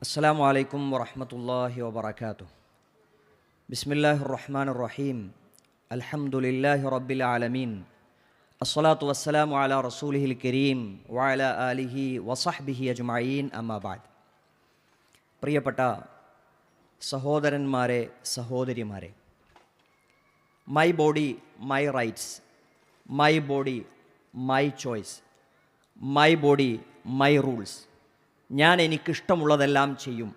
അസ്സലാമു അലൈക്കും വറഹ്മത്തുള്ളാഹി വബറകാതുഹു. ബിസ്മില്ലാഹിർ റഹ്മാനിർ റഹീം. അൽഹംദുലില്ലാഹി റബ്ബിൽ ആലമീൻ. അസ്സലാത്തു വസ്സലാമു അലാ റസൂലിഹിൽ കരീം വഅലാ ആലിഹി വസഹ്ബിഹി അജ്മഈൻ. അമ്മാ ബഅദ്. പ്രിയപ്പെട്ട സഹോദരന്മാരെ, സഹോദരിമാരെ, my body my rights, my body my choice, my body my rules. ഞാൻ എനിക്കിഷ്ടമുള്ളതെല്ലാം ചെയ്യും.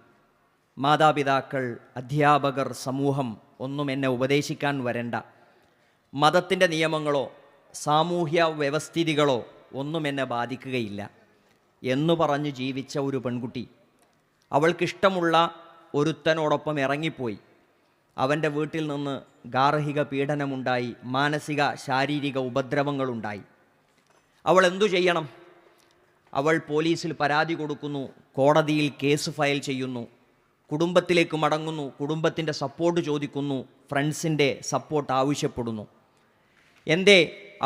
മാതാപിതാക്കൾ, അധ്യാപകർ, സമൂഹം ഒന്നും എന്നെ ഉപദേശിക്കാൻ വരണ്ട. മതത്തിൻ്റെ നിയമങ്ങളോ സാമൂഹ്യ വ്യവസ്ഥിതികളോ ഒന്നും എന്നെ ബാധിക്കുകയില്ല എന്നു പറഞ്ഞ് ജീവിച്ച ഒരു പെൺകുട്ടി അവൾക്കിഷ്ടമുള്ള ഒരുത്തനോടൊപ്പം ഇറങ്ങിപ്പോയി. അവൻ്റെ വീട്ടിൽ നിന്ന് ഗാർഹിക പീഡനമുണ്ടായി, മാനസിക ശാരീരിക ഉപദ്രവങ്ങളുണ്ടായി. അവൾ എന്തു ചെയ്യണം? അവൾ പോലീസിൽ പരാതി കൊടുക്കുന്നു, കോടതിയിൽ കേസ് ഫയൽ ചെയ്യുന്നു, കുടുംബത്തിലേക്ക് മടങ്ങുന്നു, കുടുംബത്തിൻ്റെ സപ്പോർട്ട് ചോദിക്കുന്നു, ഫ്രണ്ട്സിൻ്റെ സപ്പോർട്ട് ആവശ്യപ്പെടുന്നു. എന്തേ?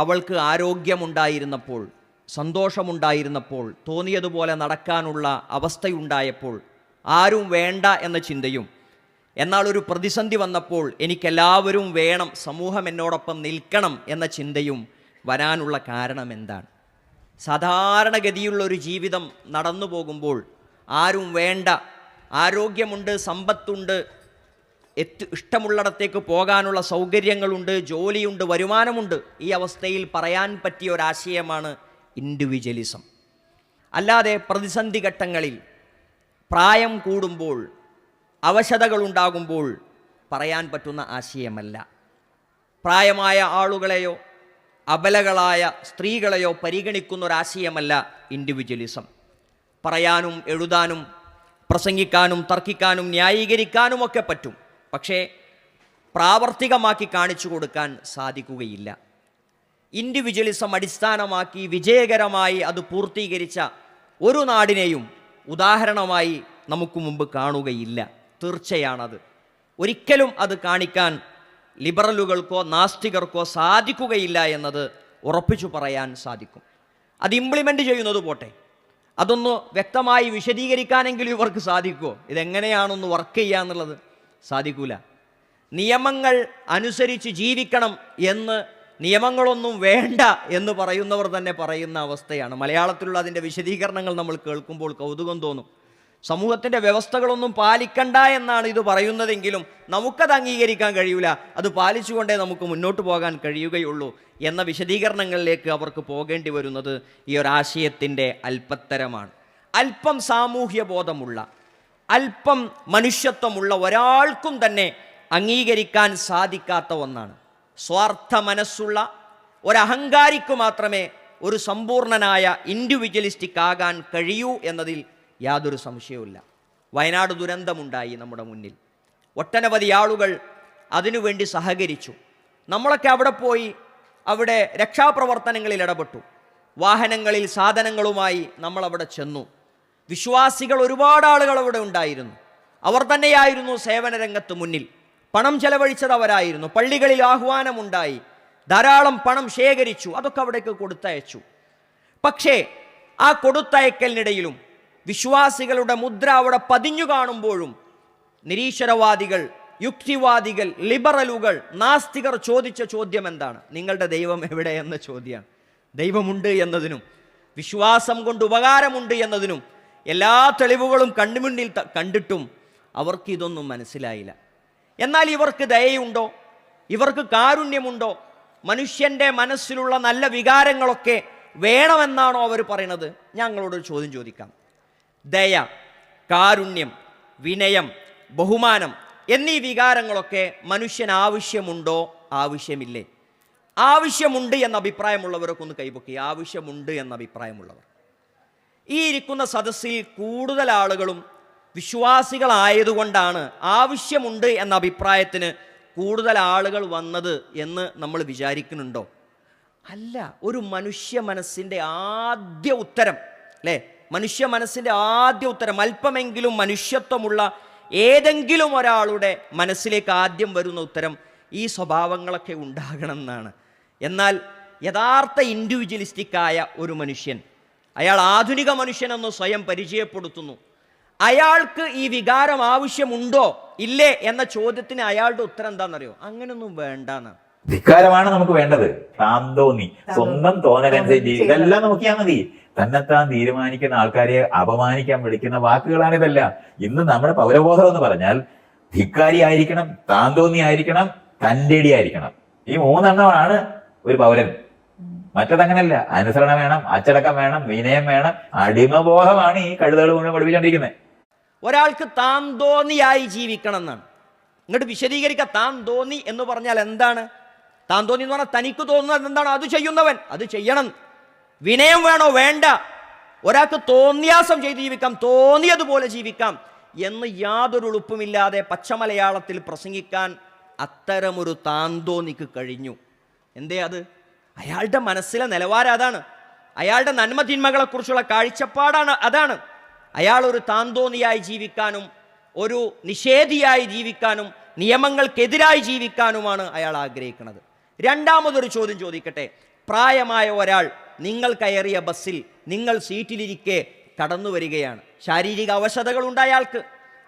അവൾക്ക് ആരോഗ്യമുണ്ടായിരുന്നപ്പോൾ, സന്തോഷമുണ്ടായിരുന്നപ്പോൾ, തോന്നിയതുപോലെ നടക്കാനുള്ള അവസ്ഥയുണ്ടായപ്പോൾ ആരും വേണ്ട എന്ന ചിന്തയും, എന്നാൽ ഒരു പ്രതിസന്ധി വന്നപ്പോൾ എനിക്കെല്ലാവരും വേണം, സമൂഹം എന്നോടൊപ്പം നിൽക്കണം എന്ന ചിന്തയും വരാനുള്ള കാരണം എന്താണ്? സാധാരണഗതിയുള്ളൊരു ജീവിതം നടന്നു പോകുമ്പോൾ ആരും വേണ്ട, ആരോഗ്യമുണ്ട്, സമ്പത്തുണ്ട്, ഇഷ്ടമുള്ളിടത്തേക്ക് പോകാനുള്ള സൗകര്യങ്ങളുണ്ട്, ജോലിയുണ്ട്, വരുമാനമുണ്ട്. ഈ അവസ്ഥയിൽ പറയാൻ പറ്റിയ ഒരാശയമാണ് ഇൻഡിവിജ്വലിസം. അല്ലാതെ പ്രതിസന്ധി ഘട്ടങ്ങളിൽ, പ്രായം കൂടുമ്പോൾ, അവശതകളുണ്ടാകുമ്പോൾ പറയാൻ പറ്റുന്ന ആശയമല്ല. പ്രായമായ ആളുകളെയോ അബലകളായ സ്ത്രീകളെയോ പരിഗണിക്കുന്ന ഒരാശയമല്ല ഇൻഡിവിജ്വലിസം. പറയാനും എഴുതാനും പ്രസംഗിക്കാനും തർക്കിക്കാനും ന്യായീകരിക്കാനുമൊക്കെ പറ്റും, പക്ഷേ പ്രാവർത്തികമാക്കി കാണിച്ചു കൊടുക്കാൻ സാധിക്കുകയില്ല. ഇൻഡിവിജ്വലിസം അടിസ്ഥാനമാക്കി വിജയകരമായി അത് പൂർത്തീകരിച്ച ഒരു നാടിനെയും ഉദാഹരണമായി നമുക്ക് മുമ്പ് കാണുകയില്ല. തീർച്ചയാണത്. ഒരിക്കലും അത് കാണിക്കാൻ ലിബറലുകൾക്കോ നാസ്തികർക്കോ സാധിക്കുകയില്ല എന്നത് ഉറപ്പിച്ചു പറയാൻ സാധിക്കും. അത് ഇംപ്ലിമെൻ്റ് ചെയ്യുന്നത് പോട്ടെ, അതൊന്ന് വ്യക്തമായി വിശദീകരിക്കാനെങ്കിലും ഇവർക്ക് സാധിക്കുമോ? ഇതെങ്ങനെയാണൊന്ന് വർക്ക് ചെയ്യുക എന്നുള്ളത് സാധിക്കൂല. നിയമങ്ങൾ അനുസരിച്ച് ജീവിക്കണം എന്ന്, നിയമങ്ങളൊന്നും വേണ്ട എന്ന് പറയുന്നവർ തന്നെ പറയുന്ന അവസ്ഥയാണ്. മലയാളത്തിലുള്ള അതിൻ്റെ വിശദീകരണങ്ങൾ നമ്മൾ കേൾക്കുമ്പോൾ കൗതുകം തോന്നും. സമൂഹത്തിൻ്റെ വ്യവസ്ഥകളൊന്നും പാലിക്കണ്ട എന്നാണ് ഇത് പറയുന്നതെങ്കിലും നമുക്കത് അംഗീകരിക്കാൻ കഴിയൂല, അത് പാലിച്ചുകൊണ്ടേ നമുക്ക് മുന്നോട്ട് പോകാൻ കഴിയുകയുള്ളൂ എന്ന വിശദീകരണങ്ങളിലേക്ക് അവർക്ക് പോകേണ്ടി വരുന്നത് ഈ ഒരാശയത്തിൻ്റെ അല്പത്തരമാണ്. അല്പം സാമൂഹ്യ ബോധമുള്ള, അല്പം മനുഷ്യത്വമുള്ള ഒരാൾക്കും തന്നെ അംഗീകരിക്കാൻ സാധിക്കാത്ത ഒന്നാണ്. സ്വാർത്ഥ മനസ്സുള്ള ഒരഹങ്കാരിക്ക് മാത്രമേ ഒരു സമ്പൂർണനായ ഇൻഡിവിജ്വലിസ്റ്റിക് ആകാൻ കഴിയൂ എന്നതിൽ യാതൊരു സംശയവുമില്ല. വയനാട് ദുരന്തമുണ്ടായി നമ്മുടെ മുന്നിൽ. ഒട്ടനവധി ആളുകൾ അതിനുവേണ്ടി സഹകരിച്ചു. നമ്മളൊക്കെ അവിടെ പോയി അവിടെ രക്ഷാപ്രവർത്തനങ്ങളിൽ ഇടപെട്ടു. വാഹനങ്ങളിൽ സാധനങ്ങളുമായി നമ്മളവിടെ ചെന്നു. വിശ്വാസികൾ ഒരുപാട് ആളുകൾ അവിടെ ഉണ്ടായിരുന്നു. അവർ തന്നെയായിരുന്നു സേവന രംഗത്ത് മുന്നിൽ. പണം ചെലവഴിച്ചത് അവരായിരുന്നു. പള്ളികളിൽ ആഹ്വാനമുണ്ടായി, ധാരാളം പണം ശേഖരിച്ചു, അതൊക്കെ അവിടേക്ക് കൊടുത്തയച്ചു. പക്ഷേ ആ കൊടുത്തയക്കലിനിടയിലും വിശ്വാസികളുടെ മുദ്ര അവിടെ പതിഞ്ഞു കാണുമ്പോഴും നിരീശ്വരവാദികൾ, യുക്തിവാദികൾ, ലിബറലുകൾ, നാസ്തികർ ചോദിച്ച ചോദ്യം എന്താണ്? നിങ്ങളുടെ ദൈവം എവിടെ എന്ന ചോദ്യമാണ്. ദൈവമുണ്ട് എന്നതിനും വിശ്വാസം കൊണ്ട് ഉപകാരമുണ്ട് എന്നതിനും എല്ലാ തെളിവുകളും കണ്ണുമുന്നിൽ കണ്ടിട്ടും അവർക്ക് ഇതൊന്നും മനസ്സിലായില്ല. എന്നാൽ ഇവർക്ക് ദയയുണ്ടോ? ഇവർക്ക് കാരുണ്യമുണ്ടോ? മനുഷ്യൻ്റെ മനസ്സിലുള്ള നല്ല വികാരങ്ങളൊക്കെ വേണമെന്നാണോ അവർ പറയുന്നത്? ഞങ്ങളോടൊരു ചോദ്യം ചോദിക്കാം. ദയ, കാരുണ്യം, വിനയം, ബഹുമാനം എന്നീ വികാരങ്ങളൊക്കെ മനുഷ്യന് ആവശ്യമുണ്ടോ? ആവശ്യമില്ലേ? ആവശ്യമുണ്ട് എന്ന അഭിപ്രായമുള്ളവരൊക്കെ ഒന്ന് കൈപൊക്കി. ആവശ്യമുണ്ട് എന്ന അഭിപ്രായമുള്ളവർ. ഈ ഇരിക്കുന്ന സദസ്സിൽ കൂടുതൽ ആളുകളും വിശ്വാസികളായതുകൊണ്ടാണ് ആവശ്യമുണ്ട് എന്ന അഭിപ്രായത്തിന് കൂടുതൽ ആളുകൾ വന്നത് എന്ന് നമ്മൾ വിചാരിക്കുന്നുണ്ടോ? അല്ല. ഒരു മനുഷ്യ മനസ്സിൻ്റെ ആദ്യ ഉത്തരം, അല്ലേ? മനുഷ്യ മനസ്സിൻ്റെ ആദ്യ ഉത്തരം, അല്പമെങ്കിലും മനുഷ്യത്വമുള്ള ഏതെങ്കിലും ഒരാളുടെ മനസ്സിലേക്ക് ആദ്യം വരുന്ന ഉത്തരം ഈ സ്വഭാവങ്ങളൊക്കെ ഉണ്ടാകണം എന്നാണ്. എന്നാൽ യഥാർത്ഥ ഇൻഡിവിജ്വലിസ്റ്റിക്കായ ഒരു മനുഷ്യൻ, അയാൾ ആധുനിക മനുഷ്യനെന്ന് സ്വയം പരിചയപ്പെടുത്തുന്നു. അയാൾക്ക് ഈ വികാരം ആവശ്യമുണ്ടോ ഇല്ലേ എന്ന ചോദ്യത്തിന് അയാളുടെ ഉത്തരം എന്താണെന്നറിയോ? അങ്ങനൊന്നും വേണ്ടെന്നാണ്. ധിക്കാരമാണ് നമുക്ക് വേണ്ടത്. താന്തോന്നി, സ്വന്തം തോന്നലനുസരിച്ച് ഇതെല്ലാം നോക്കിയാൽ മതി. തന്നെത്താൻ തീരുമാനിക്കുന്ന ആൾക്കാരെ അപമാനിക്കാൻ വിളിക്കുന്ന വാക്കുകളാണിതെല്ലാം. ഇന്ന് നമ്മുടെ പൗരബോധം എന്ന് പറഞ്ഞാൽ ധിക്കാരി ആയിരിക്കണം, താന്തോന്നി ആയിരിക്കണം, തന്റേടി ആയിരിക്കണം. ഈ 3 എണ്ണമാണ് ഒരു പൗരൻ. മറ്റതങ്ങനല്ല. അനുസരണ വേണം, അച്ചടക്കം വേണം, വിനയം വേണം. അടിമബോധമാണ് ഈ കഴുതകൾ മുഴുവൻ പഠിപ്പിച്ചുകൊണ്ടിരിക്കുന്നത്. ഒരാൾക്ക് താൻ തോന്നിയായി ജീവിക്കണം എന്നാണ്. ഇങ്ങോട്ട് വിശദീകരിക്കുക. താൻ തോന്നി എന്ന് പറഞ്ഞാൽ എന്താണ്? താൻ തോന്നി എന്ന് പറഞ്ഞാൽ തനിക്ക് തോന്നുന്നത് എന്താണ് അത് ചെയ്യുന്നവൻ അത് ചെയ്യണം. വിനയം വേണോ? വേണ്ട. ഒരാൾക്ക് തോന്നിയാസം ചെയ്ത് ജീവിക്കാം, തോന്നിയതുപോലെ ജീവിക്കാം എന്ന് യാതൊരു ഉളുപ്പുമില്ലാതെ പച്ചമലയാളത്തിൽ പ്രസംഗിക്കാൻ അത്തരമൊരു താന്തോന്നിക്ക് കഴിഞ്ഞു. എന്തേ അത്? അയാളുടെ മനസ്സിലെ നിലവാരം അതാണ്. അയാളുടെ നന്മ തിന്മകളെക്കുറിച്ചുള്ള കാഴ്ചപ്പാടാണ് അതാണ്. അയാൾ ഒരു താന്തോന്നിയായി ജീവിക്കാനും ഒരു നിഷേധിയായി ജീവിക്കാനും നിയമങ്ങൾക്കെതിരായി ജീവിക്കാനുമാണ് അയാൾ ആഗ്രഹിക്കുന്നത്. രണ്ടാമതൊരു ചോദ്യം ചോദിക്കട്ടെ. പ്രായമായ ഒരാൾ നിങ്ങൾ കയറിയ ബസ്സിൽ നിങ്ങൾ സീറ്റിലിരിക്കെ കടന്നു വരികയാണ്. ശാരീരിക അവശതകളുണ്ട് അയാൾക്ക്.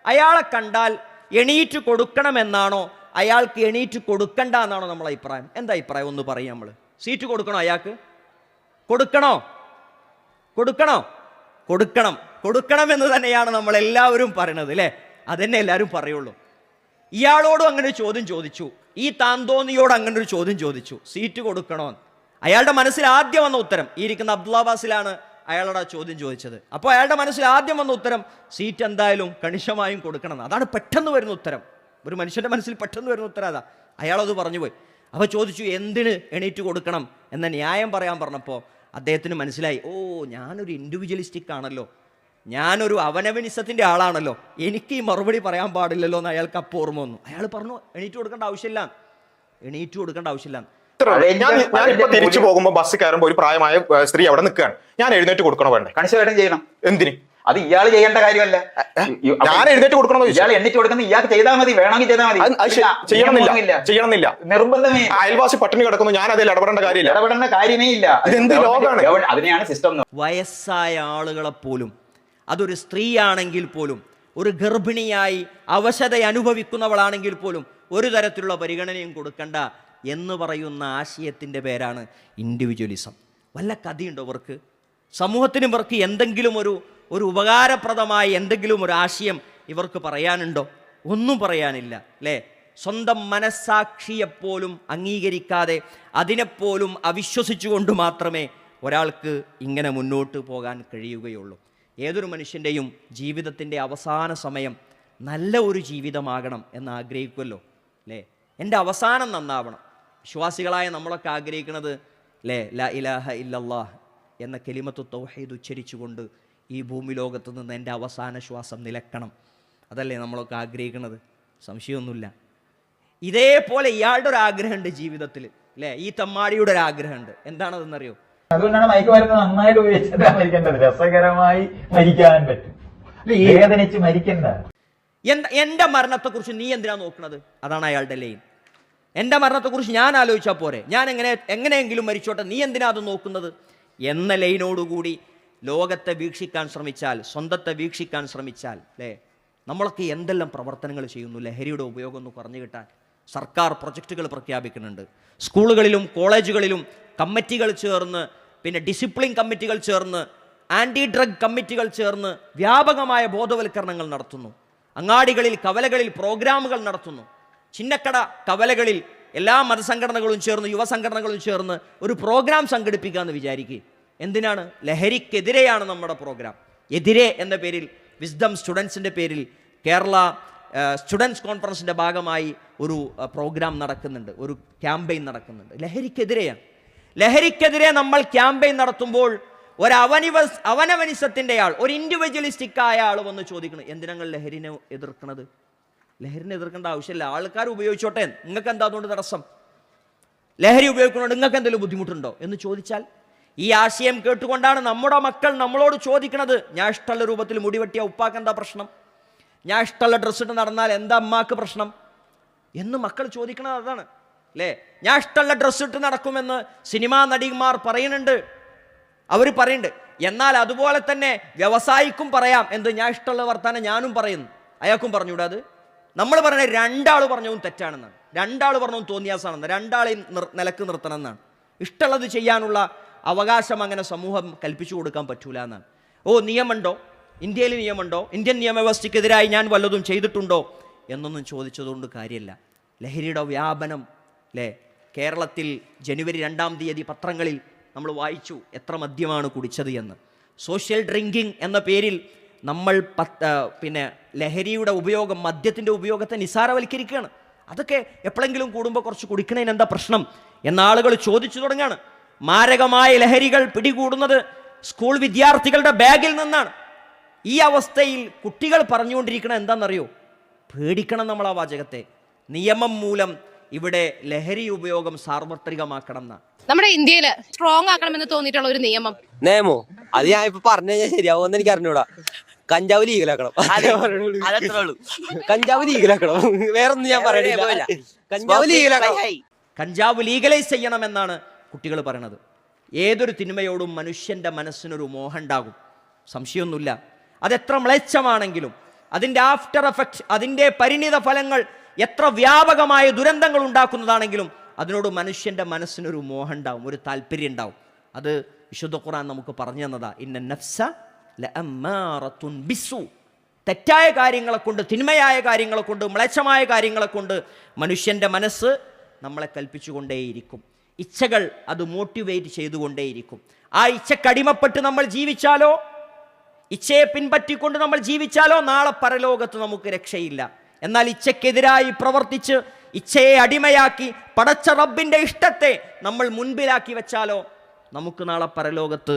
അയാളെ കണ്ടാൽ എണീറ്റ് കൊടുക്കണമെന്നാണോ അയാൾക്ക് എണീറ്റ് കൊടുക്കണ്ട എന്നാണോ നമ്മളെ അഭിപ്രായം? എന്താ അഭിപ്രായം? ഒന്ന് പറയും. നമ്മൾ സീറ്റ് കൊടുക്കണോ? അയാൾക്ക് കൊടുക്കണോ? കൊടുക്കണമെന്ന് തന്നെയാണ് നമ്മളെല്ലാവരും പറയണത്, അല്ലേ? അതന്നെ എല്ലാവരും പറയുള്ളൂ. ഇയാളോടും അങ്ങനെ ഒരു ചോദ്യം ചോദിച്ചു, ഈ താന്തോന്നിയോട് അങ്ങനെ ഒരു ചോദ്യം ചോദിച്ചു, സീറ്റ് കൊടുക്കണോ? അയാളുടെ മനസ്സിൽ ആദ്യം വന്ന ഉത്തരം, ഈ ഇരിക്കുന്ന അബ്ദുല്ലാബാസിലാണ് അയാളുടെ ചോദ്യം ചോദിച്ചത്. അപ്പോൾ അയാളുടെ മനസ്സിൽ ആദ്യം വന്ന ഉത്തരം സീറ്റ് എന്തായാലും കണിശമായും കൊടുക്കണം. അതാണ് പെട്ടെന്ന് വരുന്ന ഉത്തരം. ഒരു മനുഷ്യൻ്റെ മനസ്സിൽ പെട്ടെന്ന് വരുന്ന ഉത്തരം അതാ. അയാളത് പറഞ്ഞു പോയി. അപ്പോൾ ചോദിച്ചു എന്തിന് എണീറ്റ് കൊടുക്കണം എന്ന ന്യായം പറയാൻ പറഞ്ഞപ്പോൾ അദ്ദേഹത്തിന് മനസ്സിലായി, ഓ ഞാനൊരു ഇൻഡിവിജ്വലിസ്റ്റിക് ആണല്ലോ, ഞാനൊരു അവനവനിസത്തിൻ്റെ ആളാണല്ലോ, എനിക്ക് ഈ മറുപടി പറയാൻ പാടില്ലല്ലോ എന്ന് അയാൾക്ക് അപ്പോൾ ഓർമ്മ വന്നു. അയാൾ പറഞ്ഞു എണീറ്റ് കൊടുക്കേണ്ട ആവശ്യമില്ല. ഞാനിപ്പോ തിരിച്ചു പോകുമ്പോൾ ബസ് കയറുമ്പോൾ ഒരു പ്രായമായ സ്ത്രീ അവിടെ നിൽക്കുകയാണ്, ഞാൻ എഴുന്നേറ്റ് കൊടുക്കണോ വേണ്ടേ? കണിശമായിട്ടും ചെയ്യണം. എന്തിന്? അത് ഇയാൾ ചെയ്യേണ്ട കാര്യമല്ല. ഞാൻ എഴുന്നേറ്റ് കൊടുക്കണോ? ഇയാൾ എണ്ണീറ്റ് കൊടുക്കുന്ന ഇയാൾക്ക് ചെയ്താൽ മതി, വേണമെങ്കിൽ ചെയ്താൽ മതി. ചെയ്യണമെന്നില്ല. നിർബന്ധമേ. അയൽവാസി പട്ടിണി കിടക്കുന്നു, ഞാൻ അതിൽ ഇടപെടേണ്ട കാര്യമേ ഇല്ല. ഇതെന്ത് ലോകമാണ്? അതിനെയാണ് സിസ്റ്റം. വയസ്സായ ആളുകളെ പോലും, അതൊരു സ്ത്രീയാണെങ്കിൽ പോലും, ഒരു ഗർഭിണിയായി അവശത അനുഭവിക്കുന്നവളാണെങ്കിൽ പോലും ഒരു തരത്തിലുള്ള പരിഗണനയും കൊടുക്കണ്ട എന്ന് പറയുന്ന ആശയത്തിൻ്റെ പേരാണ് ഇൻഡിവിജ്വലിസം. വല്ല കഥയുണ്ടോ ഇവർക്ക്? സമൂഹത്തിന് ഇവർക്ക് എന്തെങ്കിലും ഒരു ഉപകാരപ്രദമായ എന്തെങ്കിലും ഒരു ആശയം ഇവർക്ക് പറയാനുണ്ടോ? ഒന്നും പറയാനില്ല, അല്ലേ? സ്വന്തം മനസ്സാക്ഷിയെപ്പോലും അംഗീകരിക്കാതെ അതിനെപ്പോലും അവിശ്വസിച്ചുകൊണ്ട് മാത്രമേ ഒരാൾക്ക് ഇങ്ങനെ മുന്നോട്ട് പോകാൻ കഴിയുകയുള്ളൂ. ഏതൊരു മനുഷ്യൻ്റെയും ജീവിതത്തിൻ്റെ അവസാന സമയം നല്ല ഒരു ജീവിതമാകണം എന്ന് ആഗ്രഹിക്കുമല്ലോ, അല്ലേ? എൻ്റെ അവസാനം നന്നാവണം. വിശ്വാസികളായ നമ്മളൊക്കെ ആഗ്രഹിക്കുന്നത്, അല്ലേ, ലാ ഇലാഹ ഇല്ലല്ലാഹ് എന്ന കലിമത്തു തൗഹീദ് ഉച്ചരിച്ചുകൊണ്ട് ഈ ഭൂമി ലോകത്ത് നിന്ന് എൻ്റെ അവസാന ശ്വാസം നിലക്കണം. അതല്ലേ നമ്മളൊക്കെ ആഗ്രഹിക്കുന്നത്? സംശയമൊന്നുമില്ല. ഇതേപോലെ ഇയാളുടെ ഒരു ആഗ്രഹമുണ്ട് ജീവിതത്തിൽ, അല്ലേ? ഈ തമ്മാടിയുടെ ഒരു ആഗ്രഹമുണ്ട്. എന്താണതെന്നറിയോ? അതുകൊണ്ടാണ് മയക്കുമരുന്ന് നന്നായിട്ട് ഉപയോഗിച്ചിട്ട് മരിക്കേണ്ടത്. രസകരമായി മരിക്കാൻ പറ്റും, വേദനിച്ച് മരിക്കണ്ട. എൻ്റെ മരണത്തെക്കുറിച്ച് നീ എന്തിനാ നോക്കുന്നത്? അതാണ് അയാളുടെ ലൈൻ. എൻ്റെ മരണത്തെക്കുറിച്ച് ഞാൻ ആലോചിച്ചാൽ പോരെ, ഞാൻ എങ്ങനെയെങ്കിലും മരിച്ചോട്ടെ, നീ എന്തിനാ അത് നോക്കുന്നത് എന്ന ലൈനോടുകൂടി ലോകത്തെ വീക്ഷിക്കാൻ ശ്രമിച്ചാൽ, സ്വന്തത്തെ വീക്ഷിക്കാൻ ശ്രമിച്ചാൽ, അല്ലേ, നമ്മളൊക്കെ എന്തെല്ലാം പ്രവർത്തനങ്ങൾ ചെയ്യുന്നു ലഹരിയുടെ ഉപയോഗം ഒന്ന് കുറഞ്ഞു കിട്ടാൻ. സർക്കാർ പ്രൊജക്റ്റുകൾ പ്രഖ്യാപിക്കുന്നുണ്ട്. സ്കൂളുകളിലും കോളേജുകളിലും കമ്മിറ്റികൾ ചേർന്ന്, പിന്നെ ഡിസിപ്ലിൻ കമ്മിറ്റികൾ ചേർന്ന്, ആൻറ്റി ഡ്രഗ് കമ്മിറ്റികൾ ചേർന്ന് വ്യാപകമായ ബോധവൽക്കരണങ്ങൾ നടത്തുന്നു. അങ്ങാടികളിൽ, കവലകളിൽ പ്രോഗ്രാമുകൾ നടത്തുന്നു. ചിന്നക്കട കവലകളിൽ എല്ലാ മതസംഘടനകളും ചേർന്ന്, യുവസംഘടനകളും ചേർന്ന് ഒരു പ്രോഗ്രാം സംഘടിപ്പിക്കുക എന്ന് വിചാരിക്കുക. എന്തിനാണ്? ലഹരിക്കെതിരെയാണ് നമ്മുടെ പ്രോഗ്രാം. എതിരെ എന്ന പേരിൽ, വിസ്ഡം സ്റ്റുഡൻസിൻ്റെ പേരിൽ കേരള സ്റ്റുഡൻസ് കോൺഫറൻസിൻ്റെ ഭാഗമായി ഒരു പ്രോഗ്രാം നടക്കുന്നുണ്ട്, ഒരു ക്യാമ്പയിൻ നടക്കുന്നുണ്ട്. ലഹരിക്കെതിരെ നമ്മൾ ക്യാമ്പയിൻ നടത്തുമ്പോൾ അവനവനിസത്തിൻ്റെ ആൾ, ഒരു ഇൻഡിവിജ്വലിസ്റ്റിക്കായ ആൾ വന്ന് ചോദിക്കണം, എന്തിനാങ്ങൾ ലഹരിനെ എതിർക്കുന്നത്? ലഹരിനെ എതിർക്കേണ്ട ആവശ്യമില്ല, ആൾക്കാർ ഉപയോഗിച്ചോട്ടെ, നിങ്ങൾക്ക് എന്താ അതുകൊണ്ട് തടസ്സം? ലഹരി ഉപയോഗിക്കുന്നതുകൊണ്ട് നിങ്ങൾക്ക് എന്തെങ്കിലും ബുദ്ധിമുട്ടുണ്ടോ എന്ന് ചോദിച്ചാൽ, ഈ ആശയം കേട്ടുകൊണ്ടാണ് നമ്മുടെ മക്കൾ നമ്മളോട് ചോദിക്കുന്നത്, ഞാൻ ഇഷ്ടമുള്ള രൂപത്തിൽ മുടിവെട്ടിയ ഉപ്പാക്ക് എന്താ പ്രശ്നം? ഞാൻ ഇഷ്ടമുള്ള ഡ്രസ്സിട്ട് നടന്നാൽ എന്താ അമ്മാക്ക് പ്രശ്നം എന്ന് മക്കൾ ചോദിക്കണത് അതാണ്, അല്ലേ? ഞാൻ ഇഷ്ടമുള്ള ഡ്രസ്സിട്ട് നടക്കുമെന്ന് സിനിമാ നടിമാർ പറയുന്നുണ്ട്. അവർ പറയുന്നുണ്ട്, എന്നാൽ അതുപോലെ തന്നെ വ്യവസായിക്കും പറയാം എന്ത്, ഞാൻ ഇഷ്ടമുള്ള വർത്താനം ഞാനും പറയുന്നു, അയാൾക്കും പറഞ്ഞുകൂടാ? അത് നമ്മൾ പറഞ്ഞ രണ്ടാൾ പറഞ്ഞതും തെറ്റാണെന്നാണ്, രണ്ടാൾ പറഞ്ഞതും തോന്നിയാസാണെന്ന്, രണ്ടാളെയും നിലക്ക് നിർത്തണം എന്നാണ്. ഇഷ്ടമുള്ളത് ചെയ്യാനുള്ള അവകാശം അങ്ങനെ സമൂഹം കൽപ്പിച്ചു കൊടുക്കാൻ പറ്റൂല എന്നാണ്. നിയമമുണ്ടോ, ഇന്ത്യയിൽ നിയമമുണ്ടോ, ഇന്ത്യൻ നിയമവ്യവസ്ഥയ്ക്കെതിരായി ഞാൻ വല്ലതും ചെയ്തിട്ടുണ്ടോ എന്നൊന്നും ചോദിച്ചതുകൊണ്ട് കാര്യമില്ല. ലഹരിയുടെ വ്യാപനം അല്ലേ, കേരളത്തിൽ ജനുവരി 2-ാം തീയതി പത്രങ്ങളിൽ നമ്മൾ വായിച്ചു എത്ര മദ്യമാണ് കുടിച്ചത് എന്ന്. സോഷ്യൽ ഡ്രിങ്കിങ് എന്ന പേരിൽ നമ്മൾ ലഹരിയുടെ ഉപയോഗം, മദ്യത്തിൻ്റെ ഉപയോഗത്തെ നിസ്സാരവൽക്കരിക്കുകയാണ്. അതൊക്കെ എപ്പോഴെങ്കിലും കൂടുമ്പോൾ കുറച്ച് കുടിക്കണതിന് എന്താ പ്രശ്നം എന്ന ആളുകൾ ചോദിച്ചു തുടങ്ങുകയാണ്. മാരകമായ ലഹരികൾ പിടികൂടുന്നത് സ്കൂൾ വിദ്യാർത്ഥികളുടെ ബാഗിൽ നിന്നാണ്. ഈ അവസ്ഥയിൽ കുട്ടികൾ പറഞ്ഞുകൊണ്ടിരിക്കണം എന്താണെന്നറിയോ? പേടിക്കണം നമ്മൾ ആ വാചകത്തെ. നിയമം മൂലം ഇവിടെ ലഹരി ഉപയോഗം സാർവത്രികമാക്കണം എന്നാണ്. നമ്മുടെ ഇന്ത്യയിൽ സ്ട്രോങ് ആക്കണമെന്ന് തോന്നിയിട്ടുള്ള ഒരു നിയമോ അത് ഞാൻ ഇപ്പൊ പറഞ്ഞു കഴിഞ്ഞാൽ ശരിയാവുമെന്ന് എനിക്ക് അറിഞ്ഞൂടാ. കഞ്ചാവ് ലീഗലാക്കണം, കഞ്ചാവ് ലീഗലാക്കണം, വേറൊന്നും ഞാൻ പറയണില്ല. കഞ്ചാവ് ലീഗലാക്കണം, കഞ്ചാവ് ലീഗലൈസ് ചെയ്യണമെന്നാണ് കുട്ടികൾ പറയണത്. ഏതൊരു തിന്മയോടും മനുഷ്യൻ്റെ മനസ്സിനൊരു മോഹം ഉണ്ടാകും, സംശയമൊന്നുമില്ല. അതെത്ര മ്ലേച്ഛമാണെങ്കിലും അതിൻ്റെ ആഫ്റ്റർ എഫക്റ്റ്, അതിൻ്റെ പരിണിത ഫലങ്ങൾ എത്ര വ്യാപകമായ ദുരന്തങ്ങൾ ഉണ്ടാക്കുന്നതാണെങ്കിലും അതിനോട് മനുഷ്യൻ്റെ മനസ്സിനൊരു മോഹം ഉണ്ടാവും, ഒരു താല്പര്യം ഉണ്ടാവും. അത് വിശുദ്ധ ഖുർആൻ നമുക്ക് പറഞ്ഞു തന്നതാ. ഇന്ന നഫ്സ ലഅമ്മാറത്തുൻ ബിസ്സു. തെറ്റായ കാര്യങ്ങളെ കൊണ്ട്, തിന്മയായ കാര്യങ്ങളെ കൊണ്ട്, മ്ലേച്ഛമായ കാര്യങ്ങളെ കൊണ്ട് മനുഷ്യൻ്റെ മനസ്സ് നമ്മളെ കൽപ്പിച്ചുകൊണ്ടേയിരിക്കും. ഇച്ഛകൾ അത് മോട്ടിവേറ്റ് ചെയ്തുകൊണ്ടേയിരിക്കും. ആ ഇച്ഛക്കടിമപ്പെട്ട് നമ്മൾ ജീവിച്ചാലോ, ഇച്ഛയെ പിൻപറ്റിക്കൊണ്ട് നമ്മൾ ജീവിച്ചാലോ നാളെ പരലോകത്ത് നമുക്ക് രക്ഷയില്ല. എന്നാൽ ഇച്ഛയ്ക്കെതിരായി പ്രവർത്തിച്ച് ഇച്ഛയെ അടിമയാക്കി പടച്ച റബ്ബിൻ്റെ ഇഷ്ടത്തെ നമ്മൾ മുൻപിലാക്കി വെച്ചാലോ നമുക്ക് നാളെ പരലോകത്ത്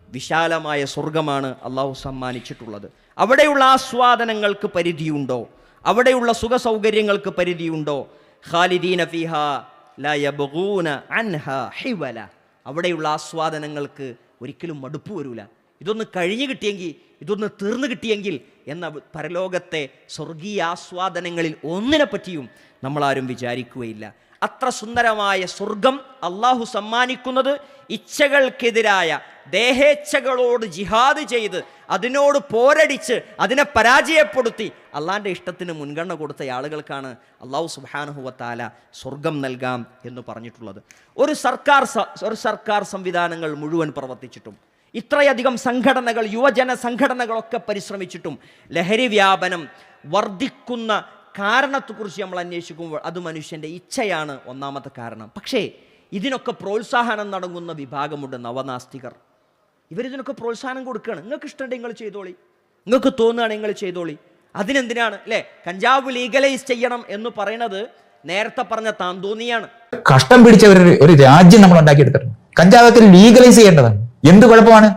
വിശാലമായ സ്വർഗമാണ് അള്ളാഹു സമ്മാനിച്ചിട്ടുള്ളത്. അവിടെയുള്ള ആസ്വാദനങ്ങൾക്ക് പരിധിയുണ്ടോ? അവിടെയുള്ള സുഖ സൗകര്യങ്ങൾക്ക് പരിധിയുണ്ടോ? ഖാലിദീന ഫീഹാ ലാ യബ്ഗൂന അൻഹാ ഹിവല. അവിടെയുള്ള ആസ്വാദനങ്ങൾക്ക് ഒരിക്കലും മടുപ്പ് വരൂല. ഇതൊന്ന് കഴിഞ്ഞു കിട്ടിയെങ്കിൽ, ഇതൊന്ന് തീർന്നു കിട്ടിയെങ്കിൽ എന്ന പരലോകത്തെ സ്വർഗീയ ആസ്വാദനങ്ങളിൽ ഒന്നിനെ പറ്റിയും നമ്മളാരും വിചാരിക്കുകയില്ല. അത്ര സുന്ദരമായ സ്വർഗം അള്ളാഹു സമ്മാനിക്കുന്നത് ഇച്ഛകൾക്കെതിരായ ദേഹേച്ഛകളോട് ജിഹാദ് ചെയ്ത് അതിനോട് പോരടിച്ച് അതിനെ പരാജയപ്പെടുത്തി അള്ളാഹിൻ്റെ ഇഷ്ടത്തിന് മുൻഗണന കൊടുത്ത ആളുകൾക്കാണ് അള്ളാഹു സുബ്ഹാനഹു വ തആല സ്വർഗം നൽകാം എന്ന് പറഞ്ഞിട്ടുള്ളത്. ഒരു സർക്കാർ സംവിധാനങ്ങൾ മുഴുവൻ പ്രവർത്തിച്ചിട്ടും ഇത്രയധികം സംഘടനകൾ, യുവജന സംഘടനകളൊക്കെ പരിശ്രമിച്ചിട്ടും ലഹരി വ്യാപനം വർദ്ധിക്കുന്ന കാരണത്തെക്കുറിച്ച് നമ്മൾ അന്വേഷിക്കുമ്പോൾ അത് മനുഷ്യൻ്റെ ഇച്ഛയാണ് ഒന്നാമത്തെ കാരണം. പക്ഷേ ഇതിനൊക്കെ പ്രോത്സാഹനം നടങ്ങുന്ന വിഭാഗമുണ്ട്, നവനാസ്തികർ. ഇവരിതിനൊക്കെ പ്രോത്സാഹനം കൊടുക്കുകയാണ്. നിങ്ങൾക്ക് ഇഷ്ടമുണ്ടെങ്കിൽ നിങ്ങൾ ചെയ്തോളി, നിങ്ങൾക്ക് തോന്നുകയാണെങ്കിൽ നിങ്ങൾ ചെയ്തോളി. അതിനെന്തിനാണ് അല്ലേ കഞ്ചാവ് ലീഗലൈസ് ചെയ്യണം എന്ന് പറയുന്നത്? നേരത്തെ പറഞ്ഞ താന്തോന്നിയാണ്. കഷ്ടം പിടിച്ച ഒരു രാജ്യം നമ്മൾ ഉണ്ടാക്കിയെടുത്തിട്ടുണ്ട്. കഞ്ചാവൊക്കെ ലീഗലൈസ് ചെയ്യേണ്ടതാണ്. എന്ത് കുഴപ്പമാണ്?